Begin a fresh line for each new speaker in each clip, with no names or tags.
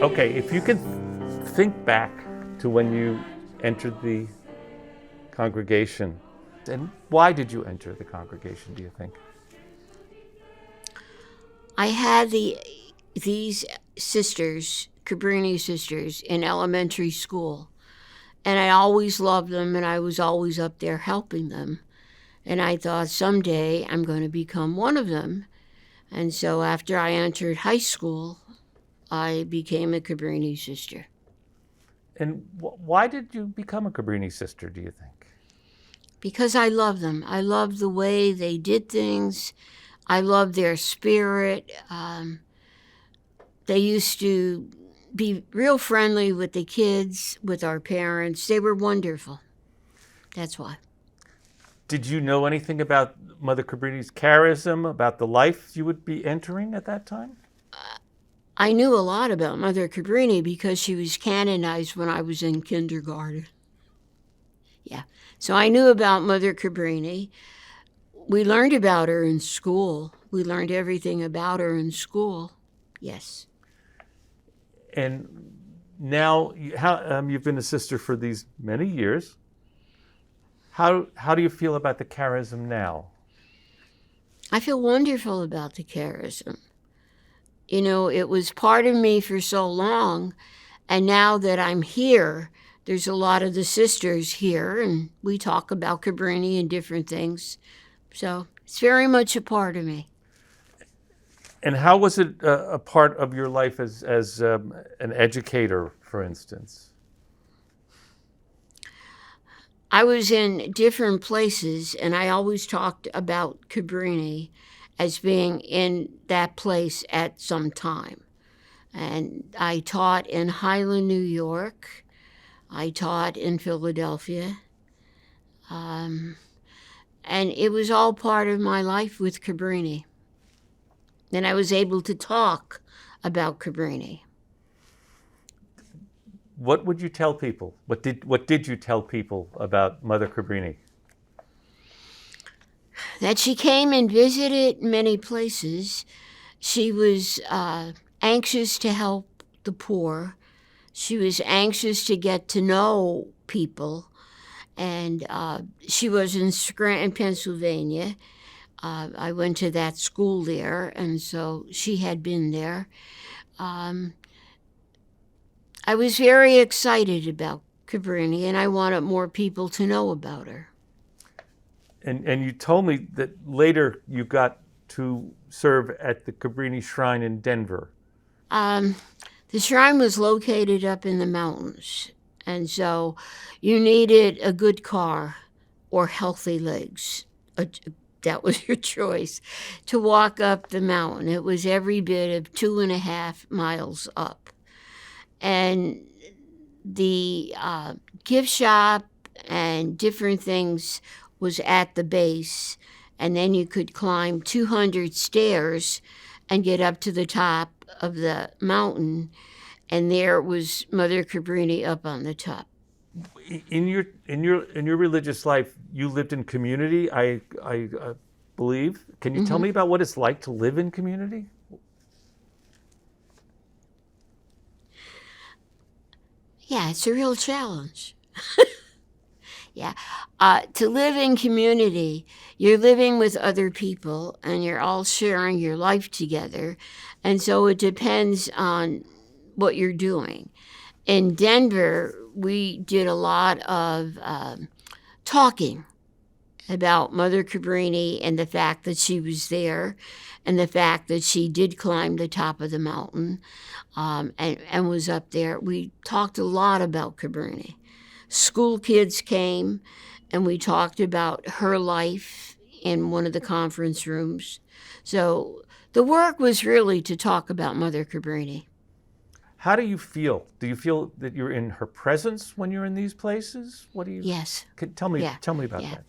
Okay, if you can think back to when you entered the congregation, and why did you enter the congregation, do you think?
I had these sisters, Cabrini sisters, in elementary school, and I always loved them, and I was always up there helping them. And I thought someday I'm going to become one of them. And so after I entered high school, I became a Cabrini sister.
And why did you become a Cabrini sister, do you think?
Because I love them. I love the way they did things. I love their spirit. They used to be real friendly with the kids, with our parents. They were wonderful. That's why.
Did you know anything about Mother Cabrini's charism, about the life you would be entering at that time?
I knew a lot about Mother Cabrini because she was canonized when I was in kindergarten. Yeah. So I knew about Mother Cabrini. We learned about her in school. We learned everything about her in school. Yes.
And now, you've been a sister for these many years. How do you feel about the charism now?
I feel wonderful about the charism. You know, it was part of me for so long, and now that I'm here, there's a lot of the sisters here, and we talk about Cabrini and different things. So it's very much a part of me.
And how was it a part of your life as an educator, for instance?
I was in different places, and I always talked about Cabrini as being in that place at some time. And I taught in Highland, New York. I taught in Philadelphia. And it was all part of my life with Cabrini. And I was able to talk about Cabrini.
What would you tell people? What did you tell people about Mother Cabrini?
That she came and visited many places. She was anxious to help the poor. She was anxious to get to know people. And she was in Scranton, Pennsylvania. I went to that school there, and so she had been there. I was very excited about Cabrini, and I wanted more people to know about her.
And you told me that later you got to serve at the Cabrini Shrine in Denver.
The shrine was located up in the mountains, and so you needed a good car or healthy legs. That was your choice to walk up the mountain. It was every bit of 2.5 miles up. And the gift shop and different things was at the base. And then you could climb 200 stairs and get up to the top of the mountain. And there was Mother Cabrini up on the top.
In your religious life, you lived in community, I believe. Can you tell me about what it's like to live in community?
Yeah, it's a real challenge. Yeah. To live in community, you're living with other people and you're all sharing your life together. And so it depends on what you're doing. In Denver, we did a lot of talking about Mother Cabrini and the fact that she was there and the fact that she did climb the top of the mountain and was up there. We talked a lot about Cabrini. School kids came and we talked about her life in one of the conference rooms. So the work was really to talk about Mother Cabrini.
How do you feel? Do you feel that you're in her presence when you're in these places? What do you?
Yes.
Tell me about that.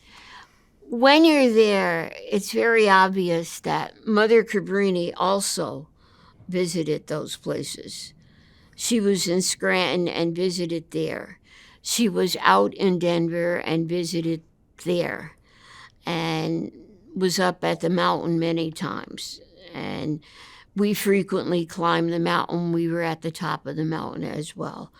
When you're there, it's very obvious that Mother Cabrini also visited those places. She was in Scranton and visited there. She was out in Denver and visited there and was up at the mountain many times. And we frequently climbed the mountain. We were at the top of the mountain as well.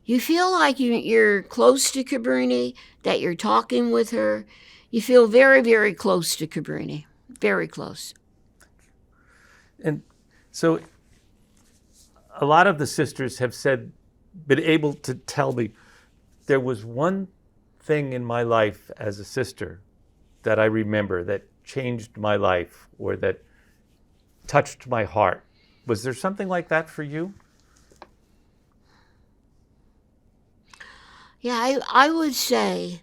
You feel like you're close to Cabrini, that you're talking with her. You feel very, very close to Cabrini, very close.
And so a lot of the sisters have been able to tell me, there was one thing in my life as a sister that I remember that changed my life or that touched my heart. Was there something like that for you?
Yeah, I would say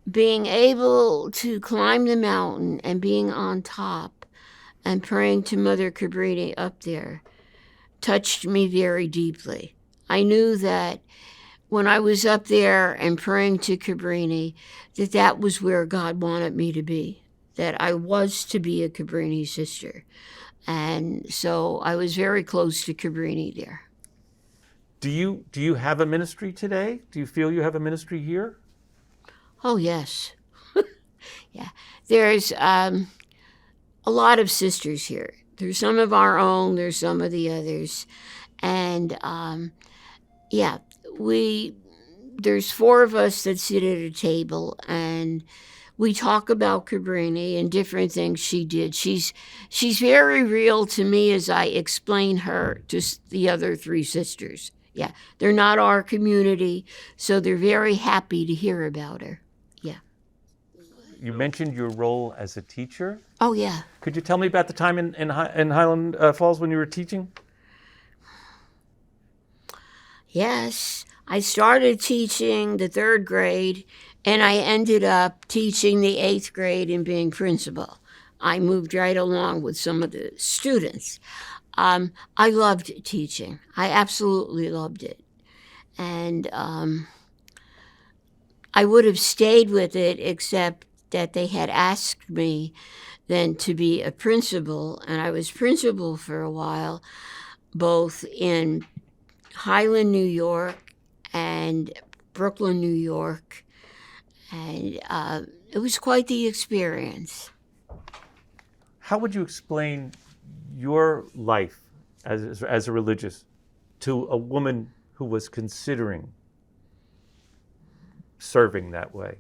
being able to climb the mountain and being on top and praying to Mother Cabrini up there touched me very deeply. I knew that when I was up there and praying to Cabrini, that was where God wanted me to be, that I was to be a Cabrini sister. And so I was very close to Cabrini there.
Do you have a ministry today? Do you feel you have a ministry here?
Oh, yes. Yeah. There's a lot of sisters here. There's some of our own, there's some of the others. And yeah, there's 4 of us that sit at a table and we talk about Cabrini and different things she did. She's very real to me as I explain her to the other 3 sisters. Yeah, they're not our community, so they're very happy to hear about her. Yeah.
You mentioned your role as a teacher.
Oh, yeah.
Could you tell me about the time in Highland Falls when you were teaching?
Yes, I started teaching the 3rd grade, and I ended up teaching the 8th grade and being principal. I moved right along with some of the students. I loved teaching. I absolutely loved it. And I would have stayed with it, except that they had asked me then to be a principal, and I was principal for a while, both in Highland, New York, and Brooklyn, New York, and it was quite the experience.
How would you explain your life as a religious to a woman who was considering serving that way?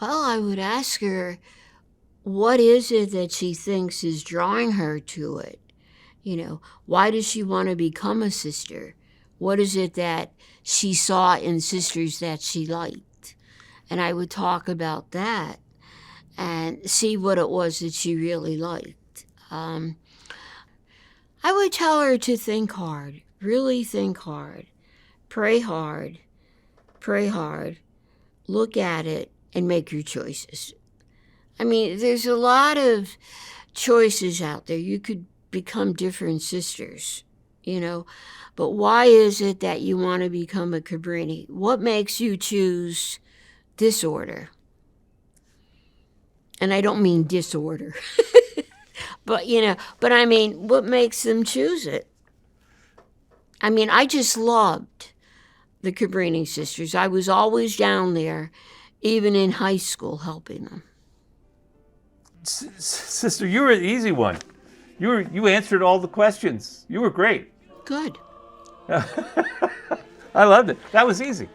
Well, I would ask her, what is it that she thinks is drawing her to it? You know, why does she want to become a sister? What is it that she saw in sisters that she liked? And I would talk about that and see what it was that she really liked. I would tell her to think hard, really think hard, pray hard, look at it, and make your choices. I mean, there's a lot of choices out there. You could become different sisters, you know, but why is it that you want to become a Cabrini? What makes you choose this order? And I don't mean disorder, but I mean, what makes them choose it? I mean, I just loved the Cabrini sisters. I was always down there, even in high school, helping them.
Sister, you were an easy one. You answered all the questions. You were great.
Good.
I loved it. That was easy.